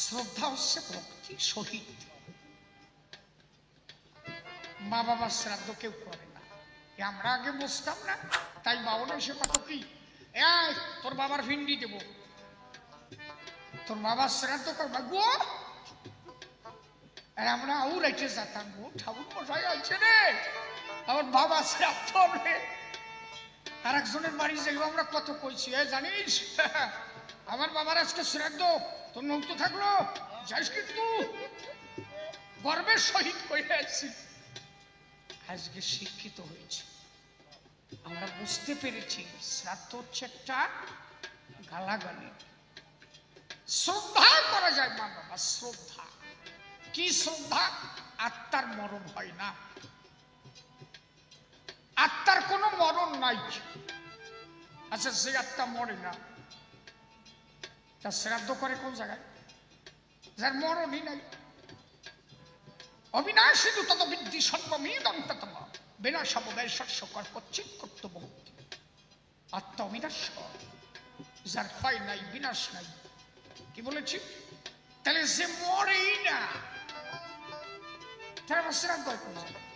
শ্রদ্ধা হচ্ছে ভক্তি শহীদ। মা বাবার শ্রাদ্ধ কেউ করে না, আমরা আগে বুঝতাম না, তাই বাবা এসে কত কি তোর বাবার ভিন্ডি দেব, তোর বাবার শ্রাদ্ধ করবা গো, আর আমরা আউরাইতে যেতাম গো, ঠাকুর মশাই আছে রে আমার বাবা শ্রাদ্ধ হবে। আর একজনের বাড়ি যাইব আমরা কত কইছি, জানিস আমার বাবার আজকে শ্রাদ্ধ, তোর নৌতো থাকলো যাইস কিন্তু, গর্বের সহিত কইতে আসছি। আজকে শিক্ষিত হয়েছে, আমরা বুঝতে পেরেছি শ্রাদ্ধ হচ্ছে একটা গালাগালি। শ্রদ্ধা করা যায় মা বাবা, শ্রদ্ধা কি শ্রদ্ধা? আত্মার মরণ হয় না, আত্মার কোনো মরণ নাই। আচ্ছা যে আত্মা মরে না তার শ্রাদ্ধ করে কোন জায়গায়? যার মরণই নাই। অবিনাশী তত বৃদ্ধি সর্বমেদন্ততম বিনাশাবদায় শস্যকর কচ্ছিৎ কর্তব্য। আত্মা অবিনাশ্বর, যার ক্ষয় নাই বিনাশ নাই। কি বলেছি? তাহলে যে মরেই না তার আবার শ্রাদ্ধ হয় কোন জায়গায়?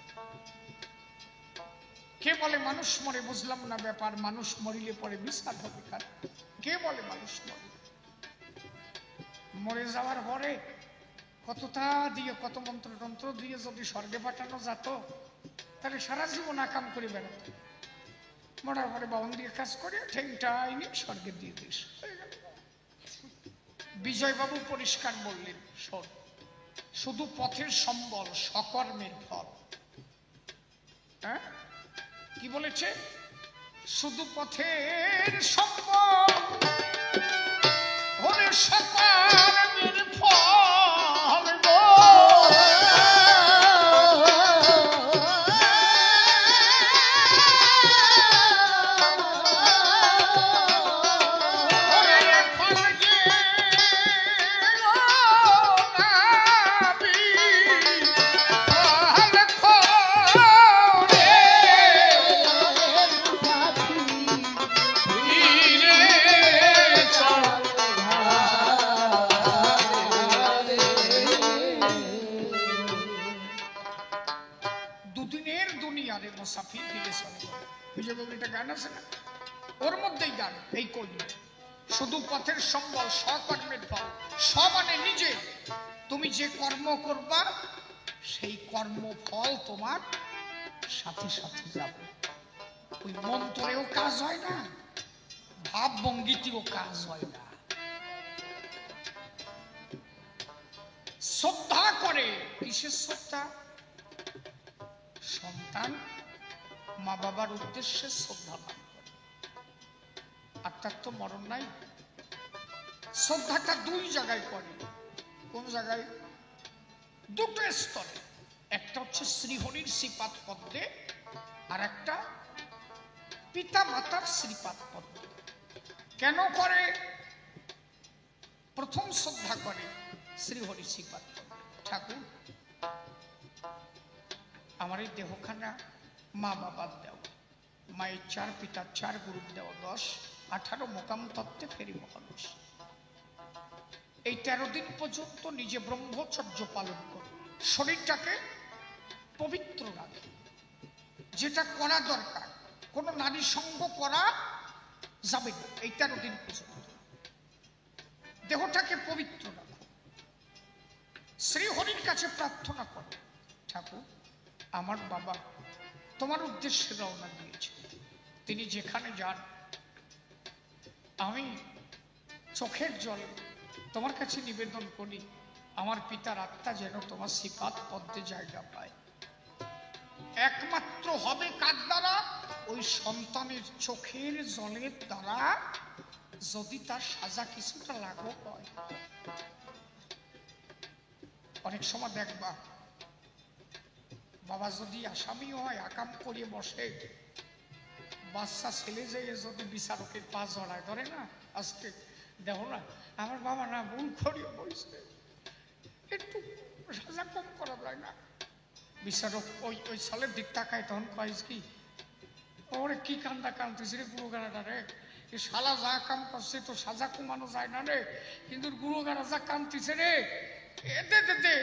কে বলে মানুষ মরে? বুঝলাম না ব্যাপার। মানুষ মরিলে পরে বিচার হবে কার? কে বলে মানুষ মরে? মরে যাওয়ার পরে কতটা দিয়ে, কত মন্ত্র তন্ত্র দিয়ে যদি স্বর্গে পাঠানো যেত তাহলে সারা জীবন আকাম করে বেড়াত। মরার পরে বাবন দিয়ে কাজ করে ঠেংটাই নিয়ে স্বর্গে দিয়ে দিস। বিজয়বাবু পরিষ্কার বললেন, শোন, শুধু পথের সম্বল সকর্মের ফল। হ্যাঁ কি বলেছে? শুধু পথের সম্বল হলে সকর্মের ফল গো। ওর মধ্যেই গান, এই কলি শুধু পথের সম্বল সকর্মের ফল। স মানে নিজে, তুমি যে কর্ম করবা সেই কর্মফল তোমার সাথে সাথে যাবে। ওই মন্ত্রেও কাজ হয় না, ভাব ভঙ্গিতেও কাজ হয় না। শ্রদ্ধা করে, কিসের শ্রদ্ধা? সন্তান মা বাবার উদ্দেশ্যে শ্রদ্ধা পান করে। আত্মার তো মরণ নাই। শ্রদ্ধাটা দুই জায়গায় করে। কোন জায়গায়? দুটো স্তরে। একটা হচ্ছে শ্রীহরির শ্রীপাদ পদ্মে, আর একটা পিতা মাতার শ্রীপাদ পদ্মে। কেন করে? প্রথম শ্রদ্ধা করে শ্রীহরি শ্রীপাদ পদ্মে। ঠাকুর আমার এই দেহখানা মা বাবার দেও, মায়ের 4, পিতার 4, গুরুর দেওয়া 10, 18 মোকাম তত্ত্বে ফেরি মহানুষ। এই 13 দিন পর্যন্ত নিজে ব্রহ্মচর্য পালন করে শরীরটাকে পবিত্র রাখে। যেটা করা দরকার, কোন নারী সঙ্গ করা যাবে না এই 13 দিন পর্যন্ত। দেহটাকে পবিত্র রাখো। শ্রীহরির কাছে প্রার্থনা করো, ঠাকুর আমার বাবা তোমার উদ্দেশ্যে রওনা দিয়েছে, তিনি যেখানে যান আমি চোখের জল তোমার কাছে নিবেদন করি, আমার পিতার আত্মা যেন তোমার শ্রীপাদ পদ্মে জায়গা পায়। একমাত্র হবে কার দ্বারা? ওই সন্তানের চোখের জলের দ্বারা, যদি তার সাজা কিছুটা লাঘব হয়। অনেক সময় দেখবা বাবা যদি আসামি হয়, আকাম করে বসে, বাচ্চা ছেলে যেয়ে যদি বিচারকের পা জড়ায় ধরে না, আজকে দেখো না আমার বাবা না ভুল করিয়ে বলছে, একটু সাজা কম করা যায় না? বিচারক ওই সালের দিক তাকায়, তখন কয় কি ওরে কি কান্দা কান্দতেছে রে গুরুগারাটা রে, এ শালা যা কাম করছে তো সাজা কমানো যায় না রে, কিন্তু গুরুগারা যা কান্দতেছে রে, দে দে দে,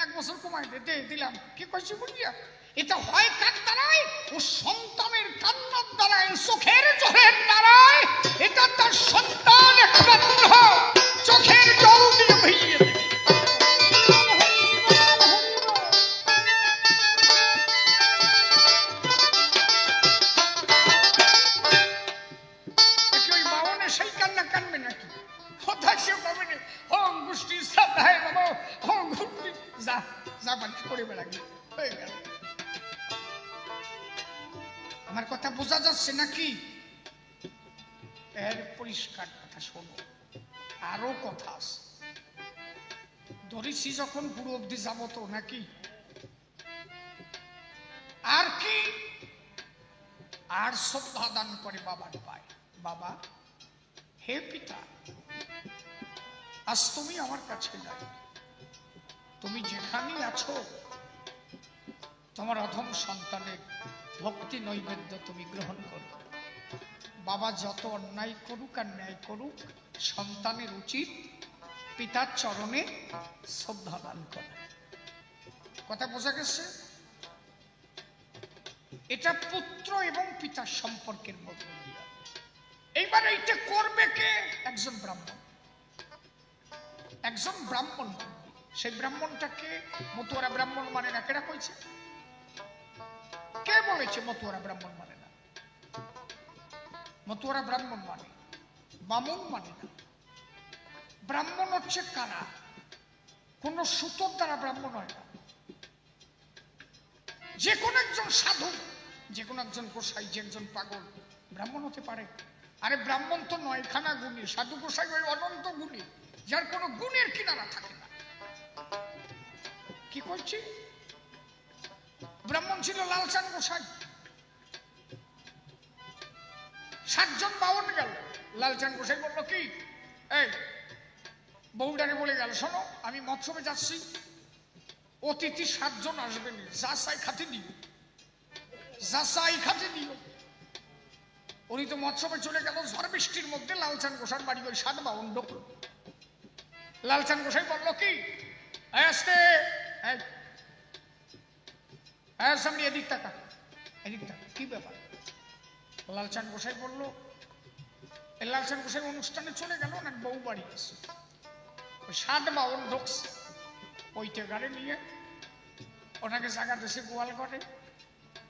1 বছর কমাই দে, দে দিলাম। কি কইছি বুঝিয়া? এটা হয় কার দ্বারায়? ও সন্তানের কান্নার দ্বারায়, চোখের জলের দ্বারায়। এটা তার সন্তান একমাত্র চোখের জল দিয়ে ভিজিয়ে দেবে। ওই বাউনে সেই কান্না কানবে নাকি? কথা সে পাবে না। হোম গোষ্ঠী শ্রদ্ধায় বাবা, হোম গোষ্ঠী যা যা বাড়ি করে বেড়াবি, হয়ে গেল। আমার কথা বোঝা যাচ্ছে নাকি? এর পরিষ্কার কথা শোনো, আরো কথা আছে। ধরেছি যখন বুড়ো অব্দি যাবো তো নাকি? আর কি? আর শ্রদ্ধা দান করে বাবার পায়। বাবা, হে পিতা, আজ তুমি আমার কাছে নাই, তুমি যেখানেই আছো তোমার অধম সন্তানের ভক্তি নৈবেদ্য তুমি গ্রহণ করো। বাবা যত অন্যায় করুক আর ন্যায় করুক, সন্তানের উচিত পিতার চরণে শ্রদ্ধা দান করা। কথা বোঝা গেছে? এটা পুত্র এবং পিতার সম্পর্কের মধ্য দিয়ে। এইবার এইটা করবে কে? একজন ব্রাহ্মণ। একজন ব্রাহ্মণ। সেই ব্রাহ্মণটাকে মতুয়ারা ব্রাহ্মণ মানে না। কেডা কইছে? কে বলেছে মতুয়ারা ব্রাহ্মণ মানে না? মতুয়ারা ব্রাহ্মণ মানে বামুন মানে না। ব্রাহ্মণ হচ্ছে কারা? কোন সূতর দ্বারা ব্রাহ্মণ হয় না। যে কোন একজন সাধু, যে কোন একজন গোসাই, যে একজন পাগল ব্রাহ্মণ হতে পারে। আরে ব্রাহ্মণ তো 9খানা গুণী, সাধু গোসাই ওই অনন্ত গুণী, যার কোনো গুণের কিনারা থাকে না। কি করছি? ব্রাহ্মণ ছিল লালচাঁদ গোসাই। 7 জন বাউন গেল। লালচাঁদ গোসাই বলল কি, এই বউডারে বলে গেল, শোনো আমি মৎসবে যাচ্ছি, অতিথি 7 জন আসবেন, যা চাই খাতে দিও, যা চাই খাতে দিও। উনি তো মৎসবে চলে গেল। ঝড় বৃষ্টির মধ্যে লালচাঁদ গোসাইর বাড়ি ওই 7 বাউন ঢুকল। লালচাঁদ গোসাই বলল কি, আসতে সামনে এদিক টাকা, এদিক টাকা, কি ব্যাপার? লালচাঁদ গোসাই বলল, লালচাঁদ গোসাই অনুষ্ঠানে চলে গেল না, বউ বাড়ি গেছে। 7 বাউন ঢুকছে, ওইটা গাড়ি নিয়ে ওনাকে জায়গা দেশে গোয়াল করে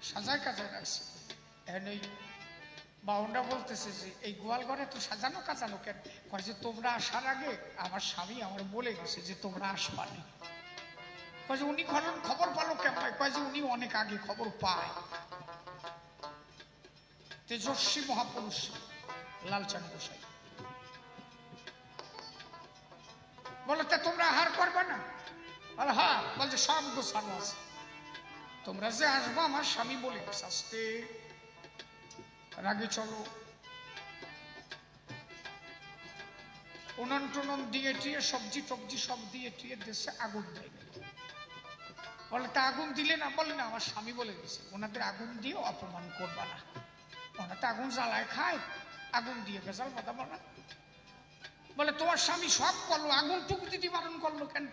সাজায় কাজায় রাখছে। এই বাউনরা বলতেছে যে এই গোয়াল ঘরে তো সাজানো কাজানো কেন? কয় যে তোমরা আসার আগে আমার স্বামী আমার বলে গেছে যে তোমরা আসবানি। কয় যে উনি খবর পালো কেমন? কয় যে উনি অনেক আগে খবর পায়। তেজস্বী মহাপুরুষ লালচাঁদ গোসাই বলে, তা তোমরা আহার করবে না? বলে হ্যাঁ। বলছে সব গোছানো আছে, তোমরা যে আসবা আমার স্বামী বলে গেছে। আসতে রাগে চলো। উনন টুনন দিয়ে টিয়ে সবজি টবজি সব দিয়ে টিয়ে দেশে আগুন দেয়। বলে তা আগুন দিলে না? বলে না, আমার স্বামী বলে গেছে ওনাদের আগুন দিয়ে অপমান করবা না, ওনাতে আগুন জ্বালায় খায়, আগুন দিয়ে বেজাল বাঁধাবো না। বলে তোমার স্বামী সব করলো, আগুন টুকু দিতে বারণ করলো কেন?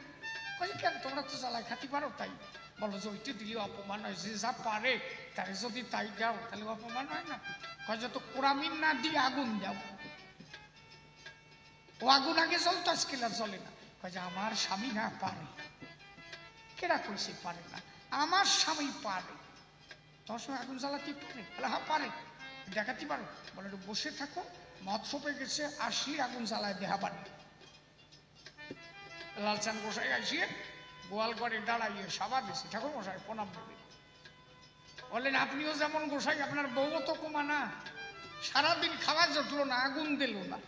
কেন তোমরা তো জ্বালায় খাতে পারো তাই। বলো যে ওইটি দিলে অপমান হয়, যে যা পারে তারে যদি তাই দাও তাহলে অপমান হয় না। কয় যত কোরামিন না দিয়ে আগুন দাও। ও আগুন আগে জ্বলতো, আজকে জ্বলে না। কয় যে আমার স্বামী না পারে। কেরা কইছে পারে না? আমার স্বামী পারে। তোমার সময় আগুন জ্বালাতে পারে? বলে হ্যাঁ পারে। দেখাতে পারো? বলে বসে থাকো, মৎসবে গেছে, আসলে আগুন জ্বালায় দেখাবানি। লালচাঁদ গোসাই আসিয়ে গোয়াল ঘরে দাঁড়াইয়ে সভা দিছে, ঠাকুর মশাই প্রণাম দেবে। বললেন আপনিও যেমন গোসাই, আপনার বউও তো কমা না, সারাদিন খাওয়া জুটলো না, আগুন দিল না।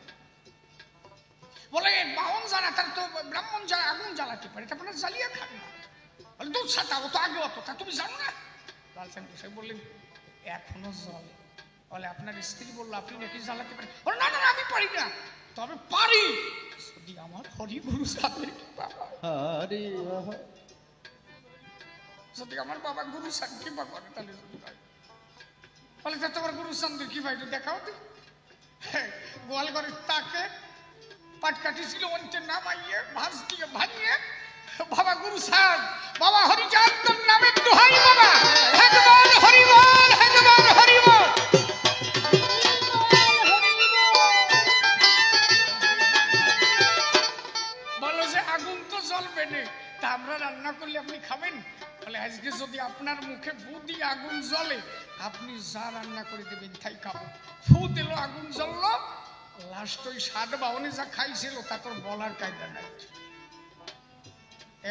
বলে বাউন যারা, তার তো ব্রাহ্মণ যারা আগুন জ্বালাতে পারে, তা আপনার জ্বালিয়ে খান না। বলে দুধ ছাতা, ও তো আগে অত, তা তুমি জানো না? লালচাঁদ গোসাই বললেন এখনো জলে। বলে আপনার স্ত্রী বললো আপনি নাকি জ্বালাতে পারেন? বলে না না আমি পারি না, তবে পারি যদি আমার হরি গুরু সাহেবের কৃপা হয়, যদি আমার বাবা গুরু সাহেব কৃপা করে তাহলে যদি হয়। বলে তা তোমার গুরুচন্দ্র কি ভাই দেখাও তো। গোয়াল ঘরের তাকে পাটকাঠি ছিল অন্তে নামাইয়ে ভাঁজ দিয়ে ভাঙিয়ে, বাবা গুরু সাহেব, বাবা হরিচাঁদ তোর নামের দোহাই বাবা, একবার হরিবল, একবার হরিবল। বলো যে আগুন তো জ্বলবে না, তা আমরা রান্না করলে আপনি খাবেন? বলে আজকে যদি আপনার মুখে ফু দিয়ে আগুন জ্বলে, আপনি যা রান্না করে দেবেন তাই খাবো। ফু দিল, আগুন জ্বললো, লাস্ট ওই সাত বাউনে যা খাইছিল তা তোর বলার কায়দা নাই।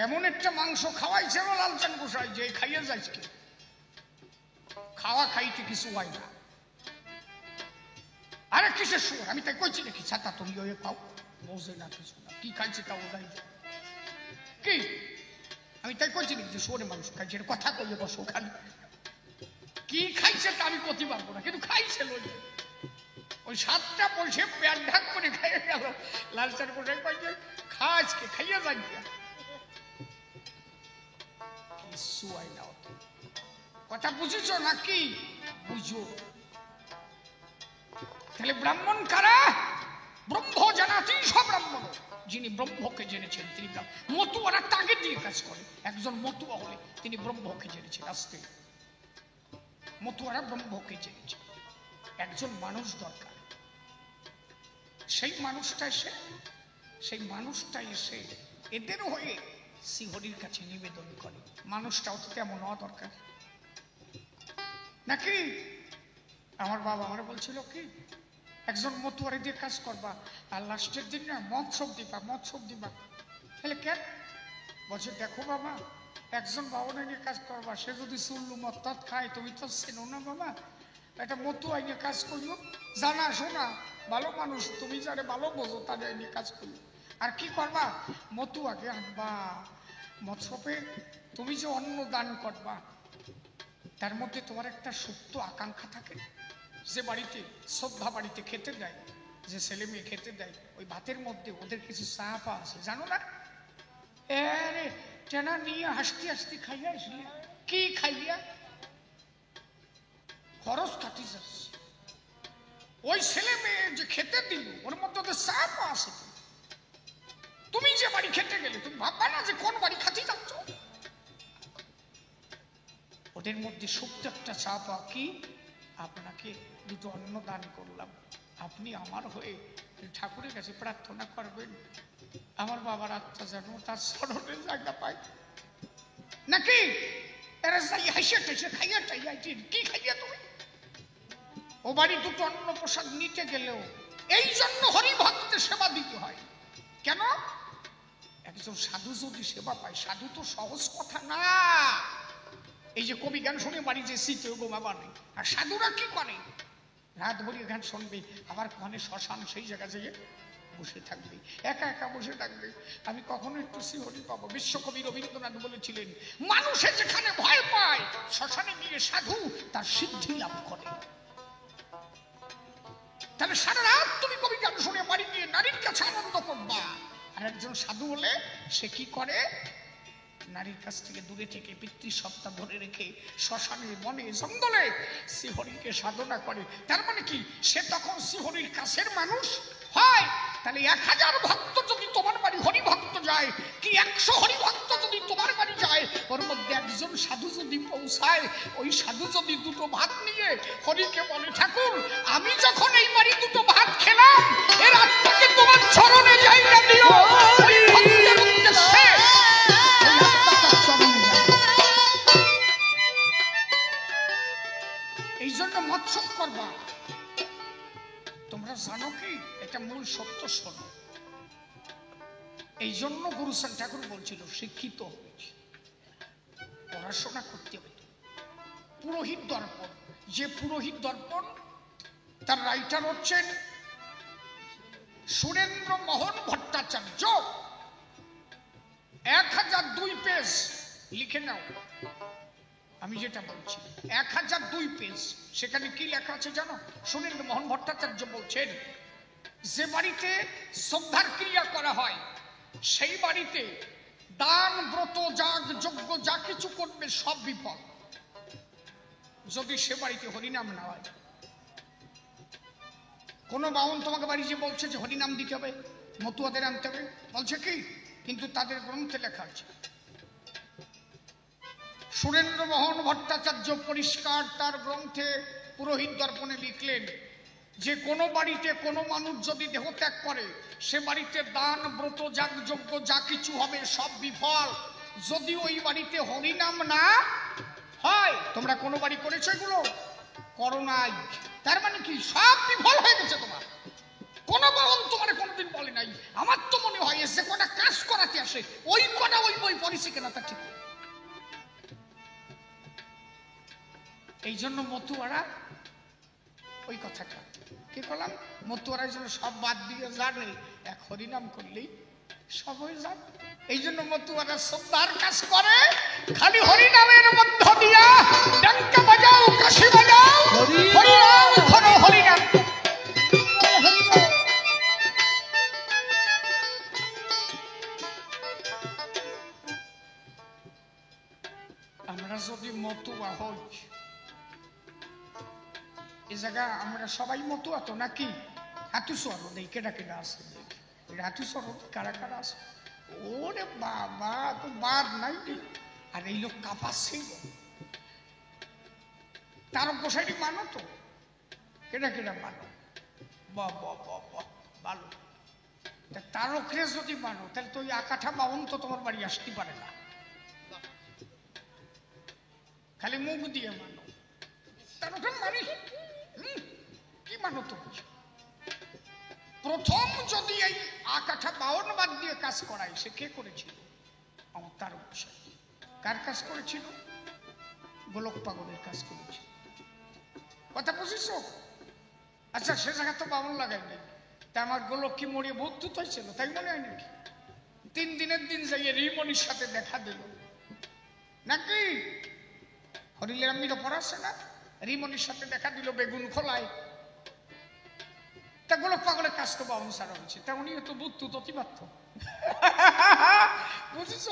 এমন একটা মাংস খাওয়াইছিল লালচান গোসাই যে খাইয়ে যাইছে, খাওয়া খাইতে কিছু হয় না। আরে কিসের সুর, আমি তাই কইছি নাকি ছাতা তুমি ওই খাও, বোঝে না কিছু না, কি খাইছে তা ওরাই কি। আমি তাই কইছি নাকি যে সোরে মাংস খাইছে, কথা কইয়ে বসো খালি। কি খাইছে তা আমি করতে পারবো না, কিন্তু খাইছে ওই সাতটা পয়সে পেট ঢাক করে খাইয়ে গেল। লালচান গোসাই কইছে খা আজকে খাইয়ে যাই, কিছু হয় না। কথা বুঝেছ নাকি? বুঝো। তাহলে ব্রাহ্মণ কারা? ব্রহ্ম জানাতি সব ব্রাহ্মণ, যিনি ব্রহ্মকে জেনেছেন তিনি মতুয়ারা তাকে দিয়ে কাজ করে। একজন মতুয়া হলে তিনি ব্রহ্মকে জেনেছেন। আস্তে মতুয়ারা ব্রহ্মকে জেনেছে। একজন মানুষ দরকার, সেই মানুষটা এসে এদের হয়ে শ্রীহরির কাছে নিবেদন করে। মানুষটাও তো তেমন হওয়া দরকার নাকি? আমার বাবা আমার বলছিল কি, একজন মতুয়ারি দিয়ে কাজ করবা, আর লাস্টের দিন না মৎসব দিবা। তাহলে কেন? বলছে দেখো বাবা, একজন বাবনে নিয়ে কাজ করবা, সে যদি চুল্লু মত্তাত খায়, তুমি তো চেনো না বাবা, একটা মতুয়াই নিয়ে কাজ করলো, জানা শোনা ভালো মানুষ, তুমি যারে ভালো বোঝো তাদের নিয়ে কাজ করলো। আর কি করবা? মতুয়াকে আনবা মৎসবে, তুমি যে অন্ন দান করবা, তার মধ্যে তোমার একটা সুপ্ত আকাঙ্ক্ষা থাকে। যে বাড়িতে শ্রদ্ধা বাড়িতে খেতে দেয়, যে ছেলে মেয়ে খেতে দেয়, ওই ভাতের মধ্যে ওদের কিছু চাপা আছে, জানো না? আরে টেনা নিয়ে হাসতে হাসতে খাইয়া আসলে কি খাইয়া খরচ কাটি যাচ্ছে। ওই ছেলে মেয়ে যে খেতে দিল ওর মধ্যে ওদের চাপা আছে। তুমি যে বাড়ি খেতে গেলে তুমি ভাববা না যে কোন বাড়ি খাতি যাচ্ছ? ওদের মধ্যে সুপ্ত একটা চাপা কি, আপনাকে দুটো অন্ন দান করলাম, আপনি আমার হয়ে ঠাকুরের কাছে প্রার্থনা করবেন, আমার বাবার আত্মা যেন তার স্মরণে জায়গা পায় নাকি? এরা যাই হাসে টেসে খাইয়া টাইয়া কি খাইয়া তুমি? ও বাড়ি দুটো অন্ন প্রসাদ নিতে গেলেও এই জন্য হরিভক্তের সেবা দিতে হয়। কেন? একজন সাধু যদি সেবা পায়, সাধু তো সহজ কথা না। এই যে কবি গান শুনে বাড়ি যে শীত গোমা বানে, আর সাধুরা কি করে? রাত ভরি গান শুনবে, আবার ওখানে শ্মশান সেই জায়গা যেয়ে বসে থাকবে, একা একা বসে থাকবে। আমি কখনো একটু শ্রীহরি পাবো। বিশ্বকবি রবীন্দ্রনাথ বলেছিলেন, মানুষে যেখানে ভয় পায় শ্মশানে গিয়ে সাধু তার সিদ্ধি লাভ করে। তাহলে সারা রাত তুমি কবি গান শুনে বাড়ি গিয়ে নারীর কাছে আনন্দ করবা। আর একজন সাধু হলে সে কি করে? নারীর কাছ থেকে দূরে থেকে পিতৃ সত্তা ধরে রেখে শ্মশানে বনে জঙ্গলে শ্রীহরিকে সাধনা করে। তার মানে কি, সে তখন শ্রীহরির কাছের মানুষ হয়। তাহলে 1000 ভক্ত যদি তোমার বাড়ি হরিভক্ত যায়, কি 100 হরিভক্ত যদি তোমার বাড়ি যায়, ওর মধ্যে একজন সাধু যদি পৌঁছায়, ওই সাধু যদি দুটো ভাত নিয়ে হরিকে বলে, ঠাকুর আমি যখন এই বাড়ি দুটো ভাত খেলাম, এর আত্মাকে তোমার চরণে জায়গা দিও, ওই ভক্তের উদ্দেশ্যে এই জন্য মৎসব করবা। তোমরা জানো কি, এটা মূল সত্য শোনো। এই জন্য গুরুচাঁদ ঠাকুর বলছিল শিক্ষিত হয়েছে, পড়াশোনা করতে হবে। পুরোহিত দর্পণ, যে পুরোহিত দর্পণ তার রাইটার হচ্ছেন সুরেন্দ্র মোহন ভট্টাচার্য। 1002 পেজ লিখে নাও। আমি যেটা বলছি 1002 পেজ, সেখানে কি লেখা আছে জানো? সুরেন্দ্র মোহন ভট্টাচার্য বলছেন, যে বাড়িতে শ্রদ্ধার ক্রিয়া করা হয় সেই বাড়িতে দান ব্রত যাগ যজ্ঞ যা কিছু করবে সব বিফল। যদি সে বাড়িতে হরিনাম না হয়। কোন বাউন তোমাকে বাড়ি যে বলছে যে হরিনাম দিতে হবে, মতুয়াদের আনতে হবে, বলছে কি? কিন্তু তাদের গ্রন্থে লেখা আছে। সুরেন্দ্র মোহন ভট্টাচার্য পরিষ্কার তার গ্রন্থে পুরোহিত দর্পণে লিখলেন যে কোনো বাড়িতে কোনো মানুষ যদি দেহত্যাগ করে সে বাড়িতে দান ব্রত যাগযজ্ঞ যা কিছু হবে সব বিফল, যদি ওই বাড়িতে হরিনাম না হয়। তোমরা কোনো বাড়ি করেছো এগুলো? করো নাই। তার মানে কি? সব বিফল হয়ে গেছে। তোমার কোন বাউল তোমার কোনোদিন বলে নাই। আমার তো মনে হয় যে কটা কাজ করাতে আসে ওই কটা ওই বই পড়েছে কেনা তা ঠিক। এই জন্য মতুয়ারা ওই কথাটা কি করলাম, মতুয়ারা যেন সব বাদ দিয়ে জানে এক হরিনাম করলেই সব হয়ে যায়। এই জন্য মতুয়ারা শ্রদ্ধার কাজ করে, খালি হরিনামের মধ্য দিয়া ডঙ্কা বাজাও, কাশি বাজাও, হরিনাম করো, হরিনাম। আমরা যদি মতুয়া হই, এই জায়গা আমরা সবাই মতুয়া তো নাকি? হাতু সর দেই কেডা কেডা আছে, হাতু সর কারা কারা আছে? ওরে বাবা, তো বার নাই। আর এই লোক কাঁপাচ্ছিল, তার গোসাইটি মানো তো? কেডা কেডা মানো? ভালো। তারকরে যদি মানো তাহলে তো ওই আকাঠা বাউন তো তোমার বাড়ি আসতে পারে না, খালি মুখ দিয়ে মানো। তারকরে মানি কি মানো তুমি? প্রথম যদি এই আকাঠা বাউন বাদ দিয়ে কাজ করাই, সে কে করেছিল? আমার তারক গোসাই। কার কাজ করেছিল? গোলক পাগলের কাজ করেছিল। কথা বুঝিস? আচ্ছা, সে জায়গা তো বাউন লাগাই নাই, তা আমার গোলক কি মরিয়ে ভূত হয়েছিল তাই মনে হয় নাকি? 3 দিনের দিন যাইয়ে রিমনির সাথে দেখা দিল নাকি? হরিলের আমি তো পড়াচ্ছে না, রিমনির সাথে দেখা দিল বেগুন খোলায়। তা গোলক পাগলের কাজ তো বাউন সারা হয়েছে, তা উনি তো বুদ্ধ ততিমাত্র। বুঝিস?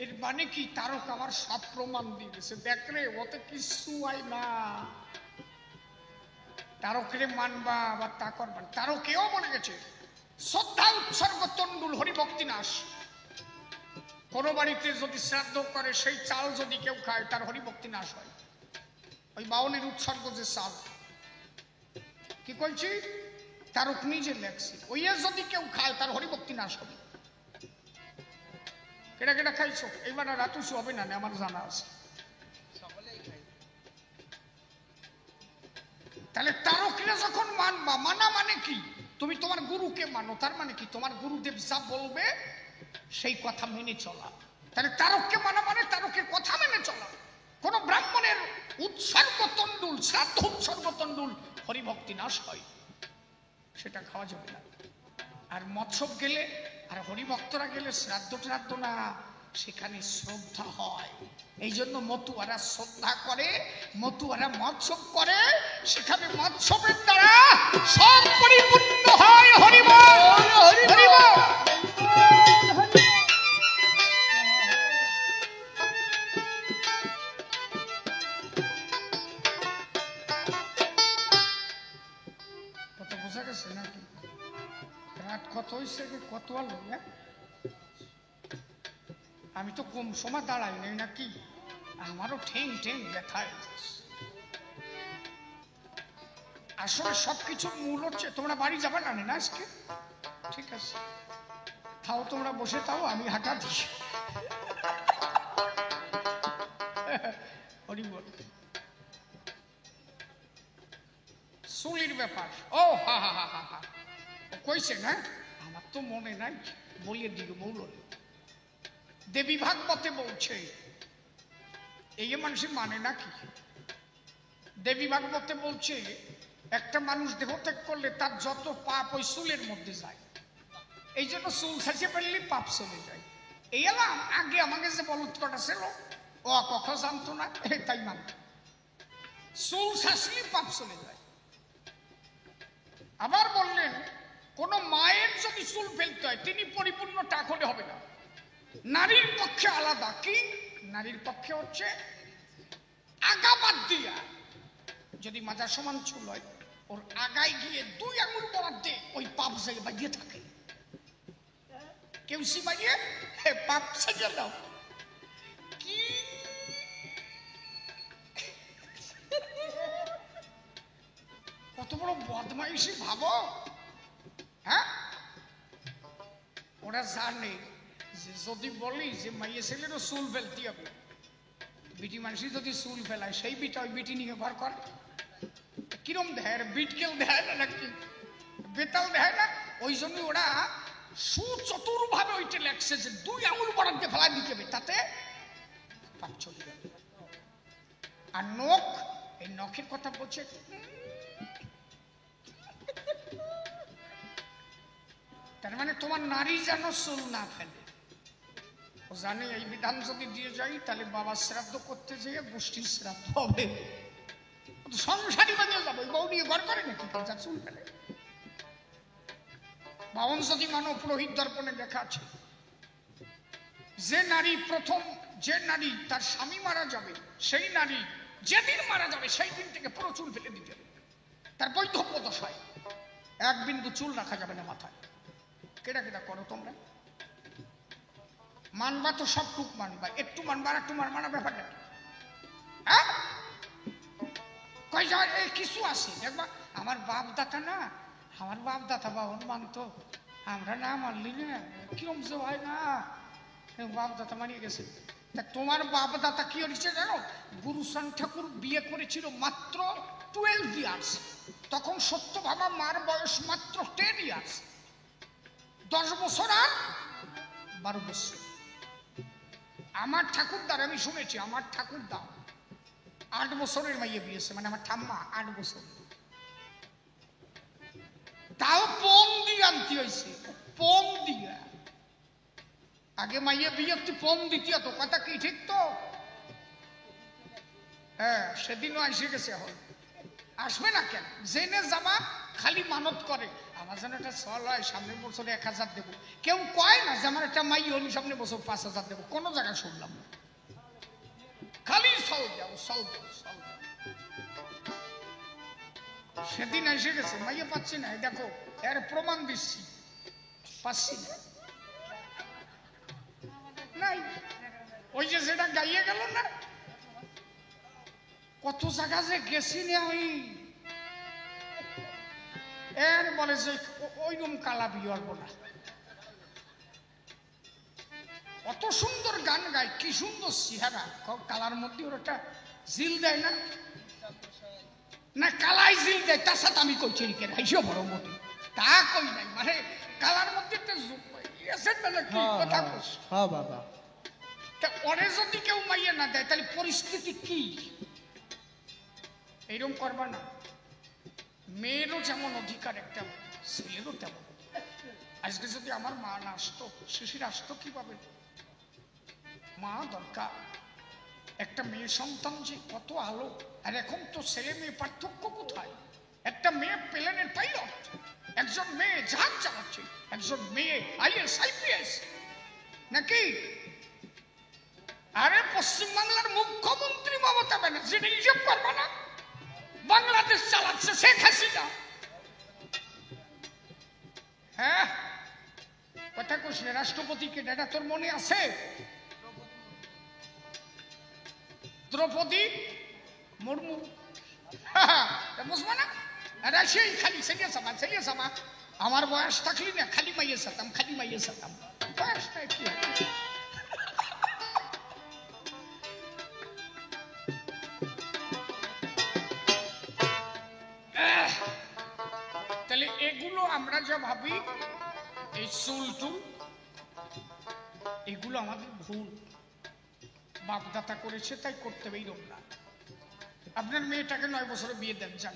এর মানে কি? তারক আমার সব প্রমাণ দিয়ে গেছে, দেখ রে ওতে কিছু হয় না। তারকরে মানবা বা তা করবা, তারকেও বলে গেছে শ্রদ্ধা উৎসর্গ তন্ডুল হরিভক্তি নাশ। কোন বাড়িতে যদি শ্রাদ্ধ করে সেই চাল যদি কেউ খায় তার হরিভক্তি নাশ হয়। ওই বাউনের উৎসর্গ যে চাল, কি কইছি? তারক নিজে লেখছি, ওই যদি কেউ খায় তার হরিভক্তি নাশ হবে। কেটা কেটা খাইছো? এইবার রাতুসু হবে না, আমার জানা আছে। তাহলে তারকরা যখন মানবা, মানা মানে কি? তুমি তোমার গুরুকে মানো, তার মানে কি? তোমার গুরুদেব যা বলবে সেই কথা মেনে চলা। তাহলে তারককে মানা মানে তারকের কথা মেনে চলা। কোন ব্রাহ্মণের উৎসর্গ তন্ডুল, শ্রাদ্ধ উৎসর্গ তন্ডুল হরিভক্তি নাশ হয়, সেটা খাওয়া যাবে না। আর মৎসব গেলে আর হরিভক্তরা গেলে শ্রাদ্ধ ট্রাদ্ধ না, সেখানে শ্রদ্ধা হয়। এই জন্য মতুয়ারা শ্রদ্ধা করে, মতুয়ারা মৎসব করে, সেখানে মৎসবের দ্বারা সব পরিপূর্ণ হয়। হরিবল হরিবল। কথা বোঝা গেছে নাকি? রাত কত হয়েছে? কত আলো? আমি তো কম সময় দাঁড়াই নাই নাকি? আমারও ঠেং ঠেং ব্যথা। আসলে সবকিছুর মূল হচ্ছে, তোমরা বাড়ি যাবে না না আজকে? ঠিক আছে, তাও তোমরা বসে তাও আমি হাঁটা দিই। হরিবল। চুলির ব্যাপার। ও হা হা হা হা হা, কইছে না? আমার তো মনে নাই, বলিয়ে দিল মৌল। দেবী ভাগবতে বলছে, এই মানুষ মানে নাকি? দেবী ভাগবতে বলছে একটা মানুষ দেহত্যাগ করলে তার যত পাপ ওই চুলের মধ্যে যায়। এই জন্য চুল ছাঁচিয়ে ফেললে পাপ চলে যায়। এই এলাম আগে আমাকে যে বলদ কটা ছিল ও কখন জানতো না, তাই মানত। চুল ছাঁচলে পাপ চলে যায়। আবার বললেন কোন মায়ের যদি চুল ফেলতে হয় তিনি পরিপূর্ণ টাক হলে হবে না, নারীর পক্ষে আলাদা। কি? নারীর পক্ষে হচ্ছে আগা বাদ দিয়া যদি মাজার সমান চুল হয়, ওর আগায় গিয়ে 2 আঙুল বরাদ্দে ওই পাপ জায়গায় বাজিয়ে থাকে। কেউ সি বাজিয়ে পাপ সাজিয়ে দাও। কি কত বড় বদমাইশি ভাবো। হ্যাঁ, ওরা জানে যে যদি বলি যে মাইয়ে ছেলেরও চুল ফেলতে হবে, বিটি মানুষ যদি চুল ফেলায় সেই বিটা ওই বিটি নিয়ে ঘর করে। কিরম দেয়, বিটকেল দেয় না নাকি বেতাল দেয় না? ওই জন্য ওরা সুচতুর ভাবে ওইটা লেখছে যে 2 আঙুল বরাদ্দে ফেলা দিতে হবে, তাতে পাপ চলে যাবে। আর নখ, এই নখের কথা বলছে, তার মানে তোমার নারী যেন চুল না ফেলে। ও জানে এই বিধান যদি দিয়ে যাই তাহলে বাবা শ্রাদ্ধ করতে যেয়ে গোষ্ঠীর শ্রাদ্ধ হবে, সংসারী বানিয়ে যাবো। বউ নিয়ে ঘর করে নাকি যা চুল ফেলে? বাউন যদি মানব পুরোহিত দর্পণে দেখা আছে, যে নারী প্রথম, যে নারী তার স্বামী মারা যাবে, সেই নারী যেদিন মারা যাবে সেই দিন থেকে পুরো চুল ফেলে দিতে হবে। তার বৈধব্য দশায় 1 বিন্দু চুল রাখা যাবে না মাথায়। কেটা কেটা করো তোমরা? মানবা তো সবটুক মানবা, একটু মানবা আর একটু মানবা না, ব্যাপারটা হ্যাঁ কই যায়? এই কিছু আছে দেখবা, আমার বাপ দাতা না, আমার বাপ দাতা বাবন মানতো, আমরা না মানলি না কিরম যে হয় না, বাপ দাতা মানিয়ে গেছে। তা তোমার বাপ দাতা কি হয়েছে জানো? গুরুচাঁদ ঠাকুর বিয়ে করেছিল মাত্র 12 ইয়ার্স, তখন সত্যভামা মার বয়স মাত্র 10 ইয়ার্স, 10 বছর আর 12 বছর। আমার ঠাকুরদার আমি শুনেছি, আমার ঠাকুরদা 8 বছরের মাইয়ে বিয়েছে, মানে আমার ঠাম্মা 8 বছর, তাও পং দিয়ে আনতে হয়েছে, পং দিয়া। আগে মাইয়ে বিয়ে তুই পং দিতে তো, কথা কি ঠিক তো? হ্যাঁ, সেদিনও এসে গেছে, এখন আসবে না কেন? জেনে যাবা, খালি মানত করে আমার যেন একটা চল হয়, সামনের বছরে 1000 দেবো। কেউ কয় না যে আমার একটা মাই হলি সামনের বছর 5000 দেবো, কোনো জায়গায় শুনলাম না, খালি চল যাও চল যাও চল যাও। সেদিন এসে গেছে, মাইয়ে পাচ্ছি না, দেখো এর প্রমাণ দিচ্ছি, পাচ্ছি না, নাই। ওই যে যেটা গাইয়ে গেল না, কত জায়গা যে গেছি না, ওই এর বলে যে ওইরকম কালা বিয়ে হবো না। অত সুন্দর গান গায়, কি সুন্দর চেহারা, কালার মধ্যে ওর একটা জিল দেয় না, না কালাই জিল দেয়, তার সাথে আমি কইছি কেন হাইসো বড় মোটি, তা কই নাই, মানে কালার মধ্যে একটা কথা বলছ। হ্যাঁ বাবা, তা ওরে যদি কেউ মাইয়ে না দেয় তাহলে পরিস্থিতি কি? এইরকম করবা না। মেয়েরও যেমন অধিকার, একটা ছেলেরও তেমন। আজকে যদি আমার মা না আসতো, শিশির আসতো কিভাবে? মা দরকার। একটা মেয়ে সন্তান যে কত আলো, আর এখন তো ছেলে মেয়ে পার্থক্য কোথায়? একটা মেয়ে প্লেনের পাইলট, একজন মেয়ে জাহাজ চালাচ্ছে, একজন মেয়ে IAS IPS নাকি? আরে পশ্চিমবাংলার মুখ্যমন্ত্রী মমতা ব্যানার্জি হিসেব করবে না, বাংলাদেশ চালাচ্ছে শেখ হাসিনা। হ্যাঁ, কথা কোশ না, রাষ্ট্রপতিকে এটা তোর মনে আছে? দ্রৌপদী মুর্মু, বুঝবো না? সেই খালি ছেলে সামা, আমার বয়স থাকলি না খালি মাইয়ে সাতাম, খালি মাইয়ে সাতাম, বয়সটা কি? তাহলে এগুলো আমরা যা ভাবি, এই চুল টুল, এগুলো আমাদের ভুল, বাপদাতা করেছে তাই করতে হবে, এইরকম না। আপনার মেয়েটাকে 9 বছরে বিয়ে দেন, যান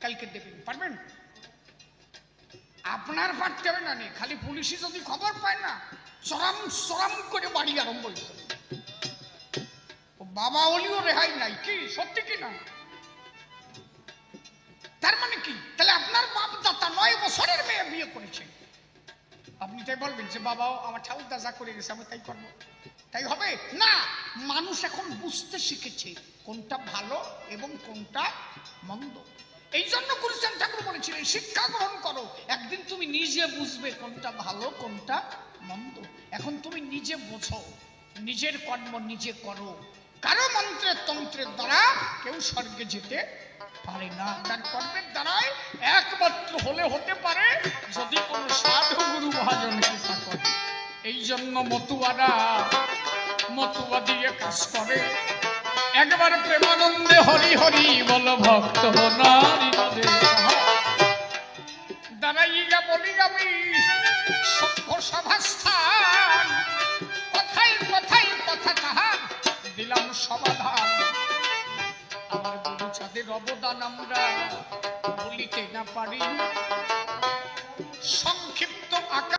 কালকে দেবেন, পারবেন? আপনার পারতে হবে না, নেই খালি পুলিশে যদি খবর পায় না, চরাম চরাম করে বাড়ি আরম্ভ হয়েছে, বাবা হলিও রেহাই নাই, কি সত্যি কি না? তার মানে কি? তাহলে আপনার বাপ দাতা 9 বছরের মেয়ে বিয়ে করেছে, আপনি তাই বলবেন যে বাবাও আমার ঠাকুরদা যা করে গেছে আমি তাই করবো? তাই হবে না। মানুষ এখন বুঝতে শিখেছে কোনটা ভালো এবং কোনটা মন্দ। এই জন্য গুরুচাঁদ ঠাকুর বলেছিলেন শিক্ষা গ্রহণ করো, একদিন তুমি নিজে বুঝবে কোনটা ভালো কোনটা মন্দ। এখন তুমি নিজে বোঝো, নিজের কর্ম নিজে করো। কারো মন্ত্রের তন্ত্রের দ্বারা কেউ স্বর্গে যেতে পারে না, তার কর্মের দ্বারাই একমাত্র হলে হতে পারে যদি কোন সাধু গুরু মহাজন কৃপা করে। এই জন্য মতুয়া দিয়ে কাজ করে। একবার প্রেমানন্দে হরি হরি বল ভক্ত নারী দাঁড়াইয়া বলি আমি সভ্য সভাস্থান, কথাই কথাই কথা তাহার দিলাম সমাধান। আমার গুরুচাঁদের অবদান আমরা বলিতে না পারি, সংক্ষিপ্ত আকার